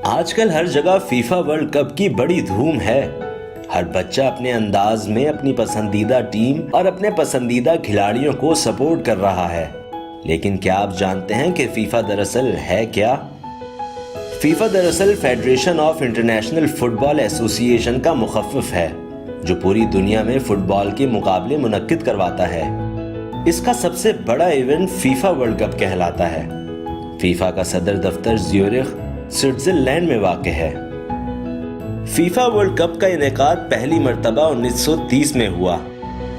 आजकल हर जगह FIFA world cup की बड़ी धूम है। हर बच्चा अपने अंदाज में अपनी पसंदीदा टीम और अपने पसंदीदा खिलाड़ियों को सपोर्ट कर रहा है। लेकिन क्या आप जानते हैं कि फीफा दरअसल है क्या? फीफा दरअसल federation of international football association का मुखफ़िफ़ है, जो पूरी दुनिया में फुटबॉल के मुकाबले मुनक्किद करवाता है। इसका सबसे बड़ा इवेंट फीफा वर्ल्ड कप कहलाता है। फीफा का सदर दफ्तर ज्यूरिख, स्विट्जरलैंड में वाक़ है। फीफा वर्ल्ड कप का इनेकाद पहली मर्तबा 1930 में हुआ।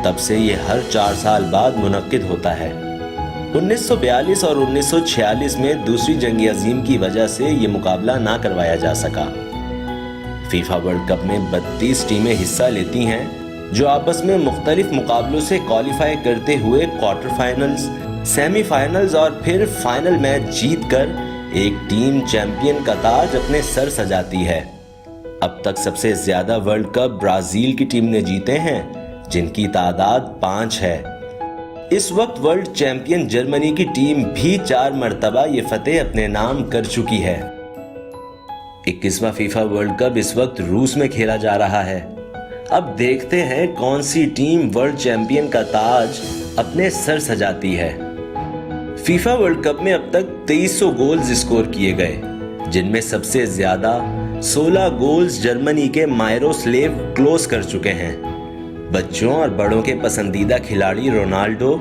तब से ये हर 4 साल बाद मुनक्किद होता है। 1942 और 1946 में दूसरी जंग अजीम की वजह से ये मुकाबला ना करवाया जा सका। फीफा वर्ल्ड कप में 32 टीमें हिस्सा लेती हैं, जो आपस में मुख्तलिफ मुकाबलों से क्वालिफाई करते हुए क्वार्टर फाइनल्स, सेमीफाइनल्स और फिर फाइनल मैच जीतकर एक टीम चैंपियन का ताज अपने सर सजाती है। अब तक सबसे ज्यादा वर्ल्ड कप ब्राजील की टीम ने जीते हैं, जिनकी तादाद 5 है। इस वक्त वर्ल्ड चैंपियन जर्मनी की टीम भी 4 मर्तबा ये फतेह अपने नाम कर चुकी है। 21वां फीफा वर्ल्ड कप इस वक्त रूस में खेला जा रहा है। अब देखते हैं कौन सी टीम वर्ल्ड चैंपियन का ताज अपने सर सजाती है। फीफा वर्ल्ड कप में अब तक 2300 गोल्स स्कोर किए गए, जिनमें सबसे ज्यादा 16 गोल्स जर्मनी के मायरोस्लेव क्लोज कर चुके हैं। बच्चों और बड़ों के पसंदीदा खिलाड़ी रोनाल्डो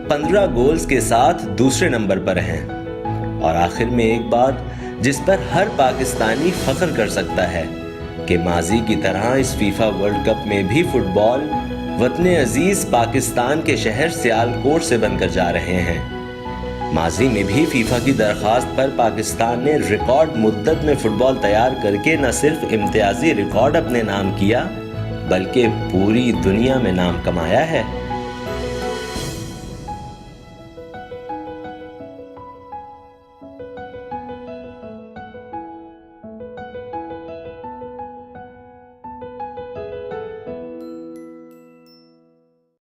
15 गोल्स के साथ दूसरे नंबर पर हैं। और आखिर में एक बात जिस पर हर पाकिस्तानी फख्र कर सकता है कि माजी की तरह इस फीफा वर्ल्ड कप में भी फुटबॉल वतन अजीज पाकिस्तान के शहर सियालकोट से बनकर जा रहे हैं। माजी में भी फीफा की दरख्वास्त पर पाकिस्तान ने रिकॉर्ड मुद्दत में फुटबॉल तैयार करके न सिर्फ इम्तियाजी रिकॉर्ड अपने नाम किया, बल्कि पूरी दुनिया में नाम कमाया है।